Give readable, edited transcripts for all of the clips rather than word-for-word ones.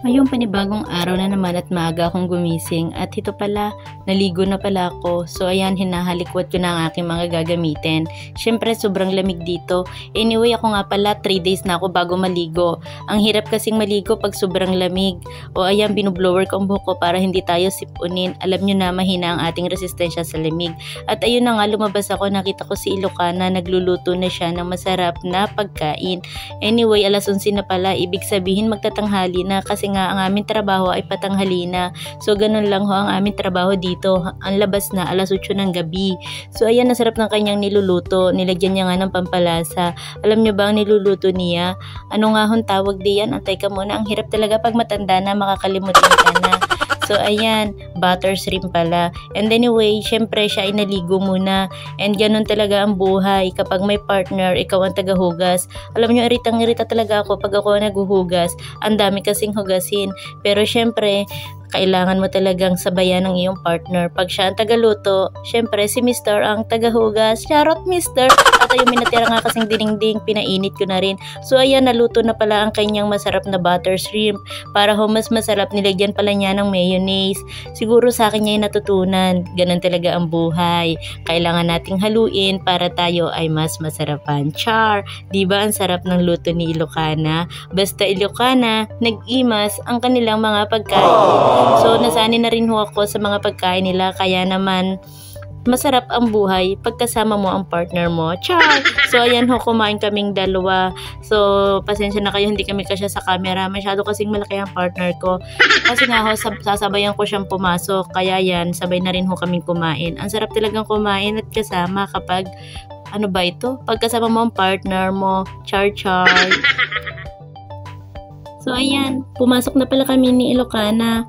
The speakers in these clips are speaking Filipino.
Ayun, panibagong araw na naman at maaga akong gumising at ito pala, naligo na pala ako. So ayan, hinahalikwat ko na ang aking mga gagamitin. Syempre, sobrang lamig dito. Anyway, ako nga pala, 3 days na ako bago maligo. Ang hirap kasing maligo pag sobrang lamig. O ayan, binublower ko ang buhok ko para hindi tayo sipunin. Alam nyo na, mahina ang ating resistensya sa lamig. At ayun na nga, lumabas ako, nakita ko si Ilocana, nagluluto na siya ng masarap na pagkain. Anyway, alas 11 na pala, ibig sabihin magtatanghali na kasi nga ang aming trabaho ay patanghali na. So ganun lang ho ang aming trabaho dito. Ang labas na alas 8 ng gabi. So ayan, nasarap ng kanyang niluluto. Nilagyan niya nga ng pampalasa. Alam niyo ba ang niluluto niya? Ano nga hong tawag diyan? Antay ka muna. Ang hirap talaga pag matanda na, makakalimutan ka na. So ayan, butter shrimp pala. And anyway, syempre siya ay naligo muna. And ganun talaga ang buhay. Kapag may partner, ikaw ang tagahugas. Alam niyo, iritang-irita talaga ako pag ako naghuhugas. Ang dami kasing hugasin. Pero syempre, kailangan mo talagang sabayan ng iyong partner. Pag siya ang tagaluto, syempre si Mr. ang tagahugas. Charot, Mr. At yung minatira nga kasing dinding, pinainit ko na rin. So ayan, naluto na pala ang kanyang masarap na butter shrimp. Para ho mas masarap, nilagyan pala niya ng mayonnaise. Siguro sa akin niya yung natutunan. Ganun talaga ang buhay. Kailangan nating haluin para tayo ay mas masarapan. Char! Diba ang sarap ng luto ni Ilocana? Basta Ilocana, nag-imas ang kanilang mga pagkain. So, nasanay na rin ho ako sa mga pagkain nila, kaya naman masarap ang buhay pagkasama mo ang partner mo. Char! So, ayan ho, kumain kaming dalawa. So, pasensya na kayo, hindi kami kasya sa camera. Masyado kasing malaki ang partner ko. Kasi nga ho, sasabayan ko siyang pumasok. Kaya yan, sabay na rin ho kaming kumain. Ang sarap talagang kumain at kasama kapag, ano ba ito? Pagkasama mo ang partner mo. Char-char! So, ayan, pumasok na pala kami ni Ilocana.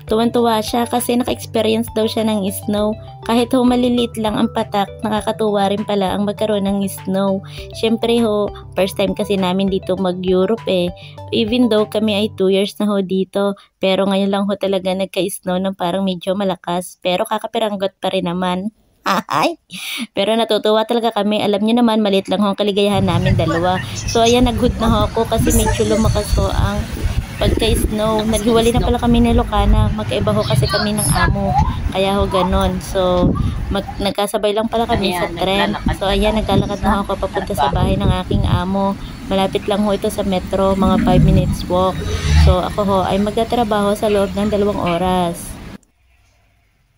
Tuwan-tuwa siya kasi naka-experience daw siya ng snow. Kahit ho maliliit lang ang patak, nakakatuwa rin pala ang magkaroon ng snow. Syempre ho, first time kasi namin dito mag-Europe eh. Even though kami ay 2 years na ho dito, pero ngayon lang ho talaga nagka-snow ng parang medyo malakas. Pero kakapiranggot pa rin naman. Ay, pero natutuwa talaga kami. Alam niyo naman, maliit lang ho ang kaligayahan namin dalawa. So ayan, nag-hood na ho ako kasi medyo lumakas ho ang pagka-snow. Naghiwalay na pala kami ni Ilocana. Magkaiba ho kasi kami ng amo. Kaya ho ganon. So, nagkasabay lang pala kami sa tren. So ayan, naglalakad na ho ako papunta sa bahay ng aking amo. Malapit lang ho ito sa metro, mga 5 minutes walk. So ako ho ay magtatrabaho sa loob ng 2 oras.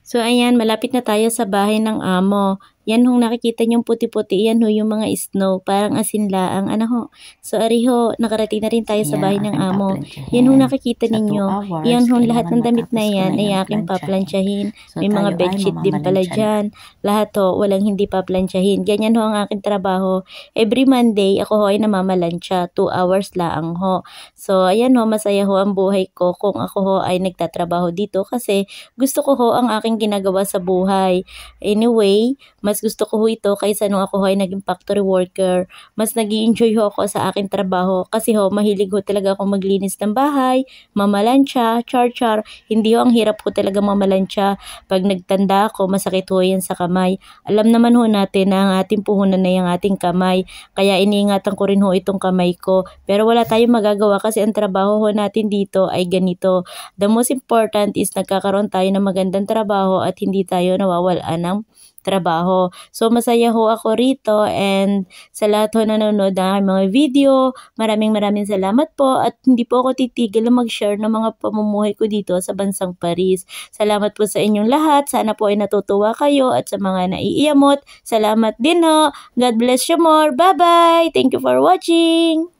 So ayan, malapit na tayo sa bahay ng amo. Yan hong nakikita niyong puti-puti, yan ho yung mga snow, parang asinlaang, ano ho. So ari ho, nakarating na rin tayo sa bahay ng amo. Yan hong nakikita ninyo, yan hong lahat ng damit na yan ay aking paplansyahin. May mga bedsheet din pala dyan. Lahat ho, walang hindi paplansyahin. Ganyan ho ang aking trabaho. Every Monday, ako ho ay namamalansya, 2 hours lang ho. So ayan ho, masaya ho ang buhay ko kung ako ho ay nagtatrabaho dito kasi gusto ko ho ang aking ginagawa sa buhay. Anyway, mas gusto ko ho ito kaysa nung ako ho ay naging factory worker. Mas nag-i-enjoy ho ako sa aking trabaho kasi ho, mahilig ho talaga ako maglinis ng bahay, mamalansya, char-char. Hindi ho, ang hirap ho talaga mamalansya. Pag nagtanda ako, masakit ho yan sa kamay. Alam naman ho natin na ang ating puhunan na yung ating kamay. Kaya iniingatan ko rin ho itong kamay ko. Pero wala tayong magagawa kasi ang trabaho ho natin dito ay ganito. The most important is nagkakaroon tayo ng magandang trabaho at hindi tayo nawawalan ng trabaho. So masaya ho ako rito and sa lahat ho nanonood ng aking mga video, maraming salamat po at hindi po ako titigil na mag-share ng mga pamumuhay ko dito sa bansang Paris. Salamat po sa inyong lahat. Sana po ay natutuwa kayo at sa mga naiiyamot, salamat din ho. God bless you more. Bye-bye! Thank you for watching!